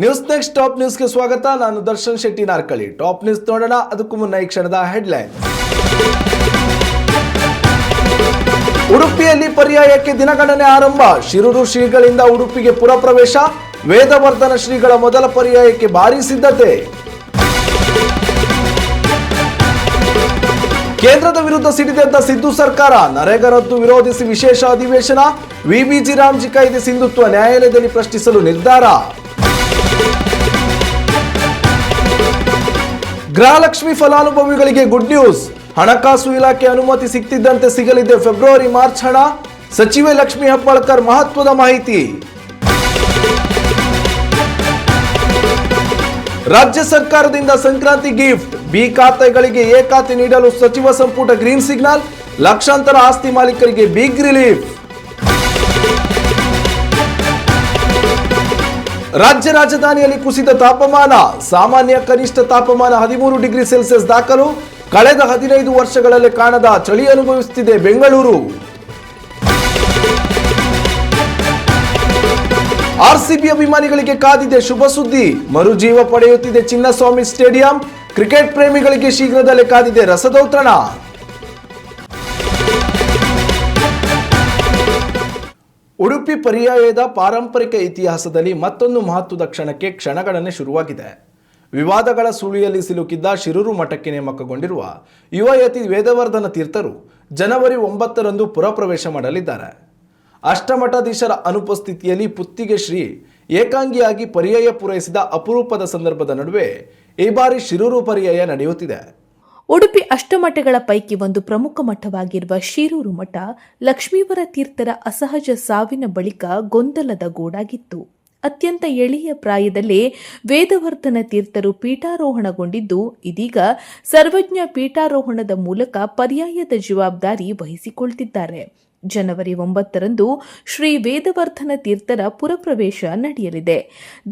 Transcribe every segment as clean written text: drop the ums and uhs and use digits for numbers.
News next top ನ್ಯೂಸ್ಗೆ ಸ್ವಾಗತ. ನಾನು ದರ್ಶನ್ ಶೆಟ್ಟಿ ನಾರ್ಕಳಿ. ಟಾಪ್ ನ್ಯೂಸ್ ನೋಡೋಣ. ಅದಕ್ಕೂ ಮುನ್ನ ಈ ಕ್ಷಣದ ಹೆಡ್ಲೈನ್. ಉಡುಪಿಯಲ್ಲಿ ಪರ್ಯಾಯಕ್ಕೆ ದಿನಗಣನೆ ಆರಂಭ. ಶಿರೂರು ಶ್ರೀಗಳಿಂದ ಉಡುಪಿಗೆ ಪುರಪ್ರವೇಶ. ವೇದವರ್ಧನ ಶ್ರೀಗಳ ಮೊದಲ ಪರ್ಯಾಯಕ್ಕೆ ಭಾರೀ ಸಿದ್ಧತೆ. ಕೇಂದ್ರದ ವಿರುದ್ಧ ಸಿಡಿದೆದ್ದ ಸಿದ್ದು ಸರ್ಕಾರ. ನರೇಗಾ ರದ್ದು ವಿರೋಧಿಸಿ ವಿಶೇಷ ಅಧಿವೇಶನ. ವಿಬಿಜಿ ರಾಮ್ಜಿ ಕಾಯ್ದೆ ಸಿಂಧುತ್ವ ನ್ಯಾಯಾಲಯದಲ್ಲಿ ಪ್ರಶ್ನಿಸಲು ನಿರ್ಧಾರ. ಗೃಹಲಕ್ಷ್ಮಿ ಫಲಾನುಭವಿಗಳಿಗೆ ಗುಡ್ ನ್ಯೂಸ್. ಹಣಕಾಸು ಇಲಾಖೆ ಅನುಮತಿ ಸಿಗ್ತಿದ್ದಂತೆ ಸಿಗಲಿದೆ ಫೆಬ್ರವರಿ-ಮಾರ್ಚ್ ಹಣ. ಸಚಿವೆ ಲಕ್ಷ್ಮಿ ಹೆಬ್ಬಾಳ್ಕರ್ ಮಹತ್ವದ ಮಾಹಿತಿ. ರಾಜ್ಯ ಸರ್ಕಾರದಿಂದ ಸಂಕ್ರಾಂತಿ ಗಿಫ್ಟ್. ಬಿ ಖಾತೆಗಳಿಗೆ ಎ ಖಾತೆ ನೀಡಲು ಸಚಿವ ಸಂಪುಟ ಗ್ರೀನ್ ಸಿಗ್ನಲ್. ಲಕ್ಷಾಂತರ ಆಸ್ತಿ ಮಾಲೀಕರಿಗೆ ಬಿಗ್ ರಿಲೀಫ್. ರಾಜ್ಯ ರಾಜಧಾನಿಯಲ್ಲಿ ಕುಸಿದ ತಾಪಮಾನ. ಸಾಮಾನ್ಯ ಕನಿಷ್ಠ ತಾಪಮಾನ 13 ಡಿಗ್ರಿ ಸೆಲ್ಸಿಯಸ್ ದಾಖಲು. ಕಳೆದ 15 ವರ್ಷಗಳಲ್ಲಿ ಕಾಣದ ಚಳಿ ಅನುಭವಿಸುತ್ತಿದೆ ಬೆಂಗಳೂರು. ಆರ್ಸಿಬಿ ಅಭಿಮಾನಿಗಳಿಗೆ ಕಾದಿದೆ ಶುಭ ಸುದ್ದಿ. ಮರುಜೀವ ಪಡೆಯುತ್ತಿದೆ ಚಿನ್ನಸ್ವಾಮಿ ಸ್ಟೇಡಿಯಂ. ಕ್ರಿಕೆಟ್ ಪ್ರೇಮಿಗಳಿಗೆ ಶೀಘ್ರದಲ್ಲೇ ಕಾದಿದೆ ರಸದೌತಣ. ಉಡುಪಿ ಪರ್ಯಾಯದ ಪಾರಂಪರಿಕ ಇತಿಹಾಸದಲ್ಲಿ ಮತ್ತೊಂದು ಮಹತ್ವದ ಕ್ಷಣಗಣನೆ ಶುರುವಾಗಿದೆ. ವಿವಾದಗಳ ಸುಳಿಯಲ್ಲಿ ಸಿಲುಕಿದ್ದ ಶಿರೂರು ಮಠಕ್ಕೆ ನೇಮಕಗೊಂಡಿರುವ ಯುವಯತಿ ವೇದವರ್ಧನ ತೀರ್ಥರು ಜನವರಿ 9ರಂದು ಪುರಪ್ರವೇಶ ಮಾಡಲಿದ್ದಾರೆ. ಅಷ್ಟಮಠಾಧೀಶರ ಅನುಪಸ್ಥಿತಿಯಲ್ಲಿ ಪುತ್ತಿಗೆ ಶ್ರೀ ಏಕಾಂಗಿಯಾಗಿ ಪರ್ಯಾಯ ಪೂರೈಸಿದ ಅಪರೂಪದ ಸಂದರ್ಭದ ನಡುವೆ ಈ ಬಾರಿ ಶಿರೂರು ಪರ್ಯಾಯ ನಡೆಯುತ್ತಿದೆ. ಉಡುಪಿ ಅಷ್ಟಮಠಗಳ ಪೈಕಿ ಒಂದು ಪ್ರಮುಖ ಮಠವಾಗಿರುವ ಶಿರೂರು ಮಠ ಲಕ್ಷ್ಮೀವರ ತೀರ್ಥರ ಅಸಹಜ ಸಾವಿನ ಬಳಿಕ ಗೊಂದಲದ ಗೂಡಾಗಿತ್ತು. ಅತ್ಯಂತ ಎಳೆಯ ಪ್ರಾಯದಲ್ಲೇ ವೇದವರ್ಧನ ತೀರ್ಥರು ಪೀಠಾರೋಹಣಗೊಂಡಿದ್ದು, ಇದೀಗ ಸರ್ವಜ್ಞ ಪೀಠಾರೋಹಣದ ಮೂಲಕ ಪರ್ಯಾಯದ ಜವಾಬ್ದಾರಿ ವಹಿಸಿಕೊಳ್ತಿದ್ದಾರೆ. ಜನವರಿ 9ರಂದು ಶ್ರೀ ವೇದವರ್ಧನ ತೀರ್ಥರ ಪುರಪ್ರವೇಶ ನಡೆಯಲಿದೆ.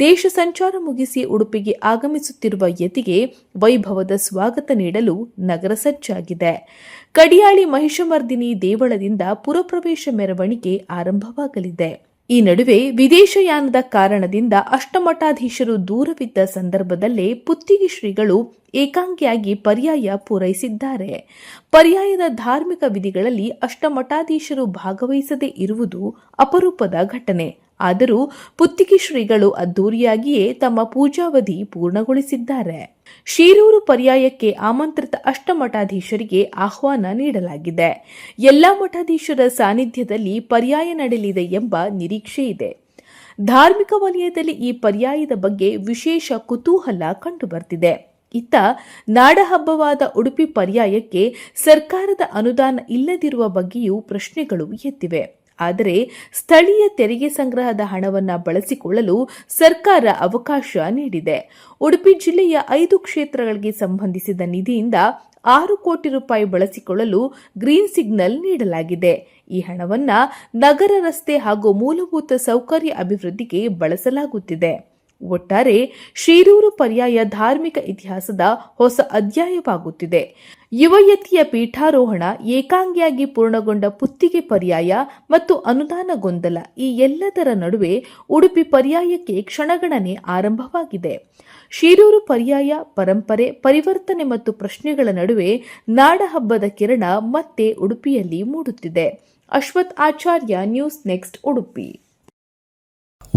ದೇಶ ಸಂಚಾರ ಮುಗಿಸಿ ಉಡುಪಿಗೆ ಆಗಮಿಸುತ್ತಿರುವ ಯತಿಗೆ ವೈಭವದ ಸ್ವಾಗತ ನೀಡಲು ನಗರ ಸಜ್ಜಾಗಿದೆ. ಕಡಿಯಾಳಿ ಮಹಿಷಮರ್ದಿನಿ ದೇವಳದಿಂದ ಪುರಪ್ರವೇಶ ಮೆರವಣಿಗೆ ಆರಂಭವಾಗಲಿದೆ. ಈ ನಡುವೆ ವಿದೇಶಯಾನದ ಕಾರಣದಿಂದ ಅಷ್ಟಮಠಾಧೀಶರು ದೂರವಿದ್ದ ಸಂದರ್ಭದಲ್ಲೇ ಪುತ್ತಿಗೆ ಶ್ರೀಗಳು ಏಕಾಂಗಿಯಾಗಿ ಪರ್ಯಾಯ ಪೂರೈಸಿದ್ದಾರೆ. ಪರ್ಯಾಯದ ಧಾರ್ಮಿಕ ವಿಧಿಗಳಲ್ಲಿ ಅಷ್ಟಮಠಾಧೀಶರು ಭಾಗವಹಿಸದೇ ಇರುವುದು ಅಪರೂಪದ ಘಟನೆ. ಆದರೂ ಪುತ್ತಿಗೆ ಶ್ರೀಗಳು ಅದ್ದೂರಿಯಾಗಿಯೇ ತಮ್ಮ ಪೂಜಾವಧಿ ಪೂರ್ಣಗೊಳಿಸಿದ್ದಾರೆ. ಶಿರೂರು ಪರ್ಯಾಯಕ್ಕೆ ಆಮಂತ್ರಿತ ಅಷ್ಟಮಠಾಧೀಶರಿಗೆ ಆಹ್ವಾನ ನೀಡಲಾಗಿದೆ. ಎಲ್ಲಾ ಮಠಾಧೀಶರ ಸಾನ್ನಿಧ್ಯದಲ್ಲಿ ಪರ್ಯಾಯ ನಡೆಯಲಿದೆ ಎಂಬ ನಿರೀಕ್ಷೆ ಇದೆ. ಧಾರ್ಮಿಕ ವಲಯದಲ್ಲಿ ಈ ಪರ್ಯಾಯದ ಬಗ್ಗೆ ವಿಶೇಷ ಕುತೂಹಲ ಕಂಡುಬರ್ತಿದೆ. ಇತ್ತ ನಾಡಹಬ್ಬವಾದ ಉಡುಪಿ ಪರ್ಯಾಯಕ್ಕೆ ಸರ್ಕಾರದ ಅನುದಾನ ಇಲ್ಲದಿರುವ ಬಗ್ಗೆಯೂ ಪ್ರಶ್ನೆಗಳು ಎದ್ದಿವೆ. ಆದರೆ ಸ್ಥಳೀಯ ತೆರಿಗೆ ಸಂಗ್ರಹದ ಹಣವನ್ನು ಬಳಸಿಕೊಳ್ಳಲು ಸರ್ಕಾರ ಅವಕಾಶ ನೀಡಿದೆ. ಉಡುಪಿ ಜಿಲ್ಲೆಯ 5 ಕ್ಷೇತ್ರಗಳಿಗೆ ಸಂಬಂಧಿಸಿದ ನಿಧಿಯಿಂದ 6 ಕೋಟಿ ರೂಪಾಯಿ ಬಳಸಿಕೊಳ್ಳಲು ಗ್ರೀನ್ ಸಿಗ್ನಲ್ ನೀಡಲಾಗಿದೆ. ಈ ಹಣವನ್ನು ನಗರ ರಸ್ತೆ ಹಾಗೂ ಮೂಲಭೂತ ಸೌಕರ್ಯ ಅಭಿವೃದ್ಧಿಗೆ ಬಳಸಲಾಗುತ್ತಿದೆ. ಒಟ್ಟಾರೆ ಶಿರೂರು ಪರ್ಯಾಯ ಧಾರ್ಮಿಕ ಇತಿಹಾಸದ ಹೊಸ ಅಧ್ಯಾಯವಾಗುತ್ತಿದೆ. ಯುವಯತಿಯ ಪೀಠಾರೋಹಣ, ಏಕಾಂಗಿಯಾಗಿ ಪೂರ್ಣಗೊಂಡ ಪುತ್ತಿಗೆ ಪರ್ಯಾಯ ಮತ್ತು ಅನುದಾನ ಗೊಂದಲ, ಈ ಎಲ್ಲದರ ನಡುವೆ ಉಡುಪಿ ಪರ್ಯಾಯಕ್ಕೆ ಕ್ಷಣಗಣನೆ ಆರಂಭವಾಗಿದೆ. ಶಿರೂರು ಪರ್ಯಾಯ ಪರಂಪರೆ, ಪರಿವರ್ತನೆ ಮತ್ತು ಪ್ರಶ್ನೆಗಳ ನಡುವೆ ನಾಡಹಬ್ಬದ ಕಿರಣ ಮತ್ತೆ ಉಡುಪಿಯಲ್ಲಿ ಮೂಡುತ್ತಿದೆ. Ashwath Acharya, news next Udupi.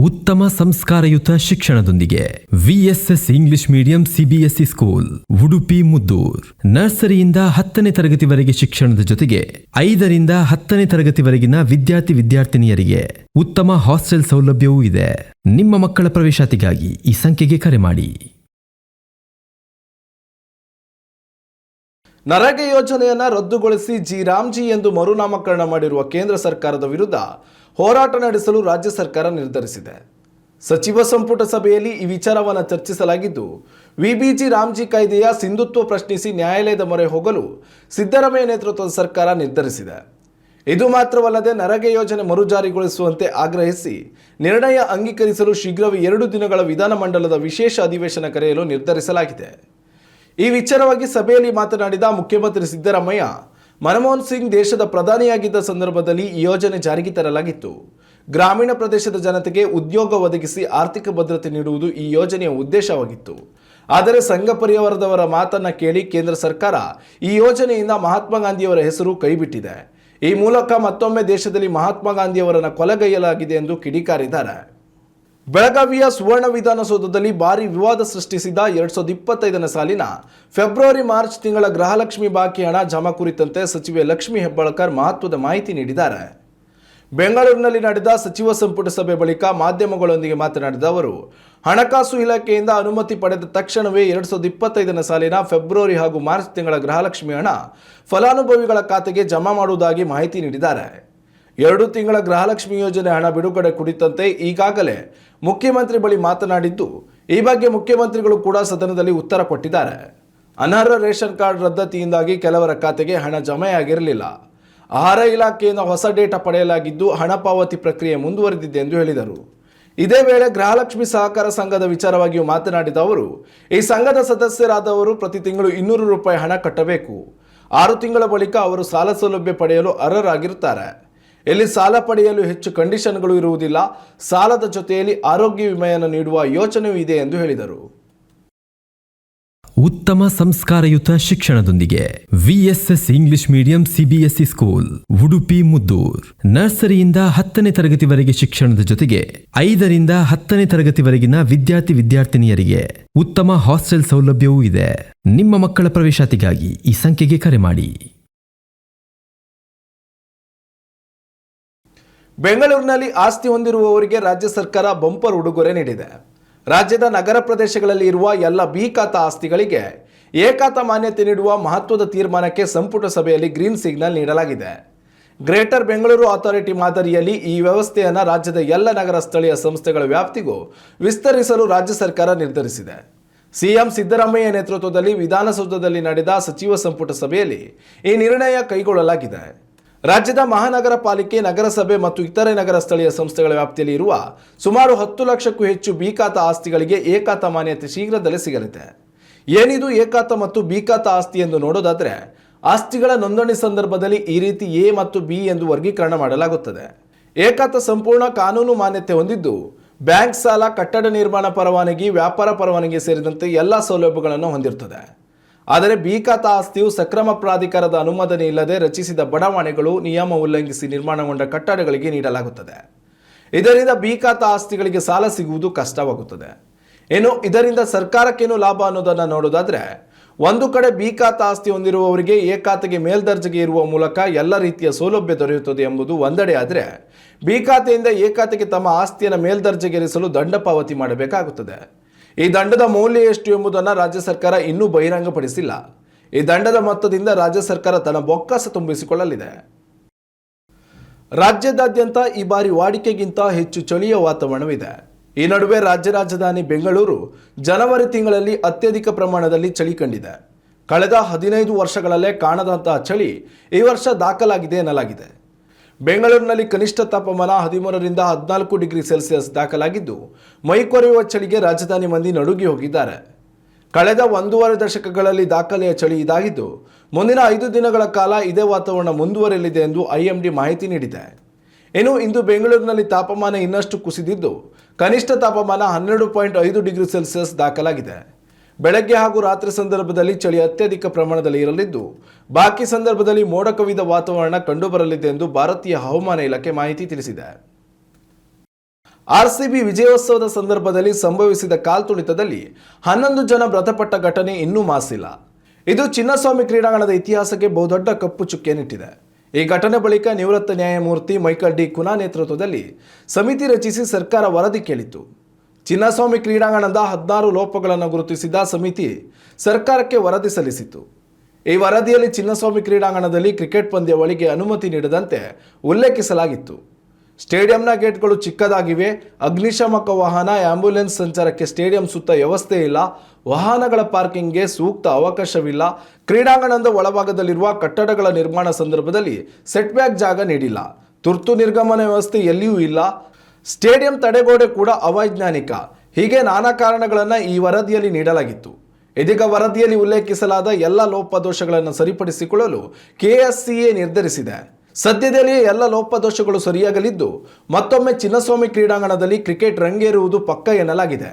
ಉತ್ತಮ ಸಂಸ್ಕಾರಯುತ ಶಿಕ್ಷಣದೊಂದಿಗೆ VSS English medium CBSE school Udupi Muddur. ನರ್ಸರಿಯಿಂದ 10ನೇ ತರಗತಿವರೆಗೆ ಶಿಕ್ಷಣದ ಜೊತೆಗೆ 5ರಿಂದ 10ನೇ ತರಗತಿವರೆಗಿನ ವಿದ್ಯಾರ್ಥಿನಿಯರಿಗೆ ಉತ್ತಮ ಹಾಸ್ಟೆಲ್ ಸೌಲಭ್ಯವೂ ಇದೆ. ನಿಮ್ಮ ಮಕ್ಕಳ ಪ್ರವೇಶಾತಿಗಾಗಿ ಈ ಸಂಖ್ಯೆಗೆ ಕರೆ ಮಾಡಿ. ನರೇಗಾ ಯೋಜನೆಯನ್ನ ರದ್ದುಗೊಳಿಸಿ ರಾಮ್ಜಿ ಎಂದು ಮರುನಾಮಕರಣ ಮಾಡಿರುವ ಕೇಂದ್ರ ಸರ್ಕಾರದ ವಿರುದ್ಧ ಹೋರಾಟ ನಡೆಸಲು ರಾಜ್ಯ ಸರ್ಕಾರ ನಿರ್ಧರಿಸಿದೆ. ಸಚಿವ ಸಂಪುಟ ಸಭೆಯಲ್ಲಿ ಈ ವಿಚಾರವನ್ನು ಚರ್ಚಿಸಲಾಗಿದ್ದು, ವಿಬಿಜಿ ರಾಮ್ಜಿ ಕಾಯ್ದೆಯ ಸಿಂಧುತ್ವ ಪ್ರಶ್ನಿಸಿ ನ್ಯಾಯಾಲಯದ ಮೊರೆ ಹೋಗಲು ಸಿದ್ದರಾಮಯ್ಯ ನೇತೃತ್ವದ ಸರ್ಕಾರ ನಿರ್ಧರಿಸಿದೆ. ಇದು ಮಾತ್ರವಲ್ಲದೆ ನರೇಗಾ ಯೋಜನೆ ಮರುಜಾರಿಗೊಳಿಸುವಂತೆ ಆಗ್ರಹಿಸಿ ನಿರ್ಣಯ ಅಂಗೀಕರಿಸಲು ಶೀಘ್ರವೇ 2 ದಿನಗಳ ವಿಧಾನಮಂಡಲದ ವಿಶೇಷ ಅಧಿವೇಶನ ಕರೆಯಲು ನಿರ್ಧರಿಸಲಾಗಿದೆ. ಈ ವಿಚಾರವಾಗಿ ಸಭೆಯಲ್ಲಿ ಮಾತನಾಡಿದ ಮುಖ್ಯಮಂತ್ರಿ ಸಿದ್ದರಾಮಯ್ಯ, ಮನಮೋಹನ್ ಸಿಂಗ್ ದೇಶದ ಪ್ರಧಾನಿಯಾಗಿದ್ದ ಸಂದರ್ಭದಲ್ಲಿ ಈ ಯೋಜನೆ ಜಾರಿಗೆ ತರಲಾಗಿತ್ತು. ಗ್ರಾಮೀಣ ಪ್ರದೇಶದ ಜನತೆಗೆ ಉದ್ಯೋಗ ಒದಗಿಸಿ ಆರ್ಥಿಕ ಭದ್ರತೆ ನೀಡುವುದು ಈ ಯೋಜನೆಯ ಉದ್ದೇಶವಾಗಿತ್ತು. ಆದರೆ ಸಂಘ ಪರಿವಾರದವರ ಮಾತನ್ನ ಕೇಳಿ ಕೇಂದ್ರ ಸರ್ಕಾರ ಈ ಯೋಜನೆಯಿಂದ ಮಹಾತ್ಮ ಗಾಂಧಿಯವರ ಹೆಸರು ಕೈಬಿಟ್ಟಿದೆ. ಈ ಮೂಲಕ ಮತ್ತೊಮ್ಮೆ ದೇಶದಲ್ಲಿ ಮಹಾತ್ಮ ಗಾಂಧಿಯವರನ್ನು ಕೊಲೆಗೈಯಲಾಗಿದೆ ಎಂದು ಕಿಡಿಕಾರಿದ್ದಾರೆ. ಬೆಳಗಾವಿಯ ಸುವರ್ಣ ವಿಧಾನಸೌಧದಲ್ಲಿ ಭಾರಿ ವಿವಾದ ಸೃಷ್ಟಿಸಿದ 2025ನೇ ಸಾಲಿನ ಫೆಬ್ರವರಿ-ಮಾರ್ಚ್ ತಿಂಗಳ ಗೃಹಲಕ್ಷ್ಮಿ ಬಾಕಿ ಹಣ ಜಮಾ ಕುರಿತಂತೆ ಸಚಿವೆ ಲಕ್ಷ್ಮೀ ಹೆಬ್ಬಾಳ್ಕರ್ ಮಹತ್ವದ ಮಾಹಿತಿ ನೀಡಿದ್ದಾರೆ. ಬೆಂಗಳೂರಿನಲ್ಲಿ ನಡೆದ ಸಚಿವ ಸಂಪುಟ ಸಭೆ ಬಳಿಕ ಮಾಧ್ಯಮಗಳೊಂದಿಗೆ ಮಾತನಾಡಿದ ಅವರು, ಹಣಕಾಸು ಇಲಾಖೆಯಿಂದ ಅನುಮತಿ ಪಡೆದ ತಕ್ಷಣವೇ 2025ನೇ ಸಾಲಿನ ಫೆಬ್ರವರಿ ಹಾಗೂ ಮಾರ್ಚ್ ತಿಂಗಳ ಗೃಹಲಕ್ಷ್ಮಿ ಹಣ ಫಲಾನುಭವಿಗಳ ಖಾತೆಗೆ ಜಮಾ ಮಾಡುವುದಾಗಿ ಮಾಹಿತಿ ನೀಡಿದ್ದಾರೆ. 2 ತಿಂಗಳ ಗೃಹಲಕ್ಷ್ಮಿ ಯೋಜನೆ ಹಣ ಬಿಡುಗಡೆ ಕುರಿತಂತೆ ಈಗಾಗಲೇ ಮುಖ್ಯಮಂತ್ರಿ ಬಳಿ ಮಾತನಾಡಿದ್ದು, ಈ ಬಗ್ಗೆ ಮುಖ್ಯಮಂತ್ರಿಗಳು ಕೂಡ ಸದನದಲ್ಲಿ ಉತ್ತರ ಕೊಟ್ಟಿದ್ದಾರೆ. ಅನರ್ಹ ರೇಷನ್ ಕಾರ್ಡ್ ರದ್ದತಿಯಿಂದಾಗಿ ಕೆಲವರ ಖಾತೆಗೆ ಹಣ ಜಮೆಯಾಗಿರಲಿಲ್ಲ. ಆಹಾರ ಇಲಾಖೆಯಿಂದ ಹೊಸ ಡೇಟಾ ಪಡೆಯಲಾಗಿದ್ದು ಹಣ ಪಾವತಿ ಪ್ರಕ್ರಿಯೆ ಮುಂದುವರೆದಿದೆ ಎಂದು ಹೇಳಿದರು. ಇದೇ ವೇಳೆ ಗೃಹಲಕ್ಷ್ಮಿ ಸಹಕಾರ ಸಂಘದ ವಿಚಾರವಾಗಿಯೂ ಮಾತನಾಡಿದ ಅವರು, ಈ ಸಂಘದ ಸದಸ್ಯರಾದವರು ಪ್ರತಿ ತಿಂಗಳು 200 ರೂಪಾಯಿ ಹಣ ಕಟ್ಟಬೇಕು. 6 ತಿಂಗಳ ಬಳಿಕ ಅವರು ಸಾಲ ಸೌಲಭ್ಯ ಪಡೆಯಲು ಅರ್ಹರಾಗಿರುತ್ತಾರೆ. ಇಲ್ಲಿ ಸಾಲ ಪಡೆಯಲು ಹೆಚ್ಚು ಕಂಡೀಷನ್ಗಳು ಇರುವುದಿಲ್ಲ. ಸಾಲದ ಜೊತೆಯಲ್ಲಿ ಆರೋಗ್ಯ ವಿಮೆಯನ್ನು ನೀಡುವ ಯೋಚನೆಯೂ ಇದೆ ಎಂದು ಹೇಳಿದರು. ಉತ್ತಮ ಸಂಸ್ಕಾರಯುತ ಶಿಕ್ಷಣದೊಂದಿಗೆ VSS English medium CBSE school Udupi Muddur. ನರ್ಸರಿಯಿಂದ 10ನೇ ತರಗತಿವರೆಗೆ ಶಿಕ್ಷಣದ ಜೊತೆಗೆ 5ರಿಂದ 10ನೇ ತರಗತಿವರೆಗಿನ ವಿದ್ಯಾರ್ಥಿನಿಯರಿಗೆ ಉತ್ತಮ ಹಾಸ್ಟೆಲ್ ಸೌಲಭ್ಯವೂ ಇದೆ. ನಿಮ್ಮ ಮಕ್ಕಳ ಪ್ರವೇಶಾತಿಗಾಗಿ ಈ ಸಂಖ್ಯೆಗೆ ಕರೆ ಮಾಡಿ. ಬೆಂಗಳೂರಿನಲ್ಲಿ ಆಸ್ತಿ ಹೊಂದಿರುವವರಿಗೆ ರಾಜ್ಯ ಸರ್ಕಾರ ಬಂಪರ್ ಉಡುಗೊರೆ ನೀಡಿದೆ. ರಾಜ್ಯದ ನಗರ ಪ್ರದೇಶಗಳಲ್ಲಿ ಇರುವ ಎಲ್ಲ ಬಿ ಖಾತಾ ಆಸ್ತಿಗಳಿಗೆ ಎ ಖಾತಾ ಮಾನ್ಯತೆ ನೀಡುವ ಮಹತ್ವದ ತೀರ್ಮಾನಕ್ಕೆ ಸಂಪುಟ ಸಭೆಯಲ್ಲಿ ಗ್ರೀನ್ ಸಿಗ್ನಲ್ ನೀಡಲಾಗಿದೆ. ಗ್ರೇಟರ್ ಬೆಂಗಳೂರು ಅಥಾರಿಟಿ ಮಾದರಿಯಲ್ಲಿ ಈ ವ್ಯವಸ್ಥೆಯನ್ನು ರಾಜ್ಯದ ಎಲ್ಲ ನಗರ ಸ್ಥಳೀಯ ಸಂಸ್ಥೆಗಳ ವ್ಯಾಪ್ತಿಗೂ ವಿಸ್ತರಿಸಲು ರಾಜ್ಯ ಸರ್ಕಾರ ನಿರ್ಧರಿಸಿದೆ. ಸಿಎಂ ಸಿದ್ದರಾಮಯ್ಯ ನೇತೃತ್ವದಲ್ಲಿ ವಿಧಾನಸೌಧದಲ್ಲಿ ನಡೆದ ಸಚಿವ ಸಂಪುಟ ಸಭೆಯಲ್ಲಿ ಈ ನಿರ್ಣಯ ಕೈಗೊಳ್ಳಲಾಗಿದೆ. ರಾಜ್ಯದ ಮಹಾನಗರ ಪಾಲಿಕೆ, ನಗರಸಭೆ ಮತ್ತು ಇತರೆ ನಗರ ಸ್ಥಳೀಯ ಸಂಸ್ಥೆಗಳ ವ್ಯಾಪ್ತಿಯಲ್ಲಿ ಇರುವ ಸುಮಾರು 10 ಲಕ್ಷಕ್ಕೂ ಹೆಚ್ಚು ಬಿ ಖಾತಾ ಆಸ್ತಿಗಳಿಗೆ ಎ ಖಾತಾ ಮಾನ್ಯತೆ ಶೀಘ್ರದಲ್ಲೇ ಸಿಗಲಿದೆ. ಏನಿದು ಎ ಖಾತಾ ಮತ್ತು ಬಿ ಖಾತಾ ಆಸ್ತಿ ಎಂದು ನೋಡೋದಾದರೆ, ಆಸ್ತಿಗಳ ನೋಂದಣಿ ಸಂದರ್ಭದಲ್ಲಿ ಈ ರೀತಿ ಎ ಮತ್ತು ಬಿ ಎಂದು ವರ್ಗೀಕರಣ ಮಾಡಲಾಗುತ್ತದೆ. ಎ ಖಾತಾ ಸಂಪೂರ್ಣ ಕಾನೂನು ಮಾನ್ಯತೆ ಹೊಂದಿದ್ದು ಬ್ಯಾಂಕ್ ಸಾಲ, ಕಟ್ಟಡ ನಿರ್ಮಾಣ ಪರವಾನಗಿ, ವ್ಯಾಪಾರ ಪರವಾನಗಿ ಸೇರಿದಂತೆ ಎಲ್ಲ ಸೌಲಭ್ಯಗಳನ್ನು ಹೊಂದಿರುತ್ತದೆ. ಆದರೆ ಬಿ ಖಾತಾ ಆಸ್ತಿಯು ಸಕ್ರಮ ಪ್ರಾಧಿಕಾರದ ಅನುಮೋದನೆ ಇಲ್ಲದೆ ರಚಿಸಿದ ಬಡಾವಣೆಗಳು, ನಿಯಮ ಉಲ್ಲಂಘಿಸಿ ನಿರ್ಮಾಣಗೊಂಡ ಕಟ್ಟಡಗಳಿಗೆ ನೀಡಲಾಗುತ್ತದೆ. ಇದರಿಂದ ಬಿ ಖಾತಾ ಆಸ್ತಿಗಳಿಗೆ ಸಾಲ ಸಿಗುವುದು ಕಷ್ಟವಾಗುತ್ತದೆ. ಏನು ಇದರಿಂದ ಸರ್ಕಾರಕ್ಕೇನು ಲಾಭ ಅನ್ನೋದನ್ನು ನೋಡೋದಾದ್ರೆ, ಒಂದು ಕಡೆ ಬಿ ಖಾತಾ ಆಸ್ತಿ ಹೊಂದಿರುವವರಿಗೆ ಎ ಖಾತೆಗೆ ಮೇಲ್ದರ್ಜೆಗೆ ಇರುವ ಮೂಲಕ ಎಲ್ಲ ರೀತಿಯ ಸೌಲಭ್ಯ ದೊರೆಯುತ್ತದೆ ಎಂಬುದು ಒಂದೆಡೆ ಆದರೆ, ಬಿ ಖಾತೆಯಿಂದ ಎ ಖಾತೆಗೆ ತಮ್ಮ ಆಸ್ತಿಯನ್ನು ಮೇಲ್ದರ್ಜೆಗೇರಿಸಲು ದಂಡ ಪಾವತಿ ಮಾಡಬೇಕಾಗುತ್ತದೆ. ಈ ದಂಡದ ಮೌಲ್ಯ ಎಷ್ಟು ಎಂಬುದನ್ನು ರಾಜ್ಯ ಸರ್ಕಾರ ಇನ್ನೂ ಬಹಿರಂಗಪಡಿಸಿಲ್ಲ. ಈ ದಂಡದ ಮೊತ್ತದಿಂದ ರಾಜ್ಯ ಸರ್ಕಾರ ತನ್ನ ಬೊಕ್ಕಸ ತುಂಬಿಸಿಕೊಳ್ಳಲಿದೆ. ರಾಜ್ಯದಾದ್ಯಂತ ಈ ಬಾರಿ ವಾಡಿಕೆಗಿಂತ ಹೆಚ್ಚು ಚಳಿಯ ವಾತಾವರಣವಿದೆ. ಈ ನಡುವೆ ರಾಜ್ಯ ರಾಜಧಾನಿ ಬೆಂಗಳೂರು ಜನವರಿ ತಿಂಗಳಲ್ಲಿ ಅತ್ಯಧಿಕ ಪ್ರಮಾಣದಲ್ಲಿ ಚಳಿ ಕಂಡಿದೆ. ಕಳೆದ 15 ವರ್ಷಗಳಲ್ಲೇ ಕಾಣದಂತಹ ಚಳಿ ಈ ವರ್ಷ ದಾಖಲಾಗಿದೆ ಎನ್ನಲಾಗಿದೆ. ಬೆಂಗಳೂರಿನಲ್ಲಿ ಕನಿಷ್ಠ ತಾಪಮಾನ 13ರಿಂದ 14 ಡಿಗ್ರಿ ಸೆಲ್ಸಿಯಸ್ ದಾಖಲಾಗಿದ್ದು, ಮೈಕೊರೆಯುವ ಚಳಿಗೆ ರಾಜಧಾನಿ ಮಂದಿ ನಡುಗಿ ಹೋಗಿದ್ದಾರೆ. ಕಳೆದ 1.5 ದಶಕಗಳಲ್ಲಿ ದಾಖಲೆಯ ಚಳಿ ಇದಾಗಿದ್ದು, ಮುಂದಿನ 5 ದಿನಗಳ ಕಾಲ ಇದೇ ವಾತಾವರಣ ಮುಂದುವರೆಯಲಿದೆ ಎಂದು ಐಎಂಡಿ ಮಾಹಿತಿ ನೀಡಿದೆ. ಇನ್ನು ಇಂದು ಬೆಂಗಳೂರಿನಲ್ಲಿ ತಾಪಮಾನ ಇನ್ನಷ್ಟು ಕುಸಿದಿದ್ದು, ಕನಿಷ್ಠ ತಾಪಮಾನ 12.5 ಡಿಗ್ರಿ ಸೆಲ್ಸಿಯಸ್ ದಾಖಲಾಗಿದೆ. ಬೆಳಗ್ಗೆ ಹಾಗೂ ರಾತ್ರಿ ಸಂದರ್ಭದಲ್ಲಿ ಚಳಿ ಅತ್ಯಧಿಕ ಪ್ರಮಾಣದಲ್ಲಿ ಇರಲಿದ್ದು, ಬಾಕಿ ಸಂದರ್ಭದಲ್ಲಿ ಮೋಡ ಕವಿದ ವಾತಾವರಣ ಕಂಡುಬರಲಿದೆ ಎಂದು ಭಾರತೀಯ ಹವಾಮಾನ ಇಲಾಖೆ ಮಾಹಿತಿ ತಿಳಿಸಿದೆ. ಆರ್ಸಿಬಿ ವಿಜಯೋತ್ಸವದ ಸಂದರ್ಭದಲ್ಲಿ ಸಂಭವಿಸಿದ ಕಾಲ್ತುಳಿತದಲ್ಲಿ 11 ಜನ ಮೃತಪಟ್ಟ ಘಟನೆ ಇನ್ನೂ ಮಾಸಿಲ್ಲ. ಇದು ಚಿನ್ನಸ್ವಾಮಿ ಕ್ರೀಡಾಂಗಣದ ಇತಿಹಾಸಕ್ಕೆ ಬಹುದೊಡ್ಡ ಕಪ್ಪು ಚುಕ್ಕೆನಿಟ್ಟಿದೆ. ಈ ಘಟನೆ ಬಳಿಕ ನಿವೃತ್ತ ನ್ಯಾಯಮೂರ್ತಿ ಮೈಕಲ್ ಡಿ ಕುನಾ ನೇತೃತ್ವದಲ್ಲಿ ಸಮಿತಿ ರಚಿಸಿ ಸರ್ಕಾರ ವರದಿ ಕೇಳಿತ್ತು. ಚಿನ್ನಸ್ವಾಮಿ ಕ್ರೀಡಾಂಗಣದ 16 ಲೋಪಗಳನ್ನು ಗುರುತಿಸಿದ ಸಮಿತಿ ಸರ್ಕಾರಕ್ಕೆ ವರದಿ ಸಲ್ಲಿಸಿತು. ಈ ವರದಿಯಲ್ಲಿ ಚಿನ್ನಸ್ವಾಮಿ ಕ್ರೀಡಾಂಗಣದಲ್ಲಿ ಕ್ರಿಕೆಟ್ ಪಂದ್ಯಾವಳಿಗೆ ಅನುಮತಿ ನೀಡದಂತೆ ಉಲ್ಲೇಖಿಸಲಾಗಿತ್ತು. ಸ್ಟೇಡಿಯಂನ ಗೇಟ್ಗಳು ಚಿಕ್ಕದಾಗಿವೆ, ಅಗ್ನಿಶಾಮಕ ವಾಹನ, ಆಂಬ್ಯುಲೆನ್ಸ್ ಸಂಚಾರಕ್ಕೆ ಸ್ಟೇಡಿಯಂ ಸುತ್ತ ವ್ಯವಸ್ಥೆ ಇಲ್ಲ, ವಾಹನಗಳ ಪಾರ್ಕಿಂಗ್ಗೆ ಸೂಕ್ತ ಅವಕಾಶವಿಲ್ಲ, ಕ್ರೀಡಾಂಗಣದ ಒಳಭಾಗದಲ್ಲಿರುವ ಕಟ್ಟಡಗಳ ನಿರ್ಮಾಣ ಸಂದರ್ಭದಲ್ಲಿ ಸೆಟ್ಬ್ಯಾಕ್ ಜಾಗ ನೀಡಿಲ್ಲ, ತುರ್ತು ನಿರ್ಗಮನ ವ್ಯವಸ್ಥೆ ಎಲ್ಲಿಯೂ ಇಲ್ಲ, ಸ್ಟೇಡಿಯಂ ತಡೆಗೋಡೆ ಕೂಡ ಅವೈಜ್ಞಾನಿಕ, ಹೀಗೆ ನಾನಾ ಕಾರಣಗಳನ್ನು ಈ ವರದಿಯಲ್ಲಿ ನೀಡಲಾಗಿತ್ತು. ಇದೀಗ ವರದಿಯಲ್ಲಿ ಉಲ್ಲೇಖಿಸಲಾದ ಎಲ್ಲ ಲೋಪದೋಷಗಳನ್ನು ಸರಿಪಡಿಸಿಕೊಳ್ಳಲು ಕೆಎಸ್ಸಿಎ ನಿರ್ಧರಿಸಿದೆ. ಸದ್ಯದಲ್ಲೇ ಎಲ್ಲ ಲೋಪದೋಷಗಳು ಸರಿಯಾಗಲಿದ್ದು ಮತ್ತೊಮ್ಮೆ ಚಿನ್ನಸ್ವಾಮಿ ಕ್ರೀಡಾಂಗಣದಲ್ಲಿ ಕ್ರಿಕೆಟ್ ರಂಗೇರುವುದು ಪಕ್ಕ ಎನ್ನಲಾಗಿದೆ.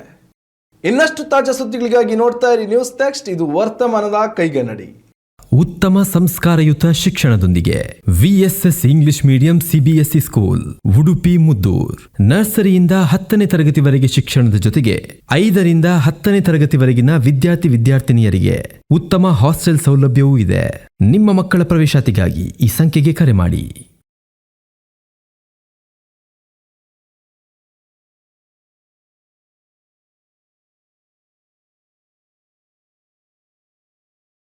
ಇನ್ನಷ್ಟು ತಾಜಾ ಸುದ್ದಿಗಳಿಗಾಗಿ ನೋಡ್ತಾ ಇರಿ ನ್ಯೂಸ್ ನೆಕ್ಸ್ಟ್. ಇದು ವರ್ತಮಾನದ ಕೈಗನ್ನಡಿ. ಉತ್ತಮ ಸಂಸ್ಕಾರಯುತ ಶಿಕ್ಷಣದೊಂದಿಗೆ VSS English medium CBSE school Udupi Muddur. ನರ್ಸರಿಯಿಂದ 10ನೇ ತರಗತಿವರೆಗೆ ಶಿಕ್ಷಣದ ಜೊತೆಗೆ 5ರಿಂದ 10ನೇ ತರಗತಿವರೆಗಿನ ವಿದ್ಯಾರ್ಥಿನಿಯರಿಗೆ ಉತ್ತಮ ಹಾಸ್ಟೆಲ್ ಸೌಲಭ್ಯವೂ ಇದೆ. ನಿಮ್ಮ ಮಕ್ಕಳ ಪ್ರವೇಶಾತಿಗಾಗಿ ಈ ಸಂಖ್ಯೆಗೆ ಕರೆ ಮಾಡಿ.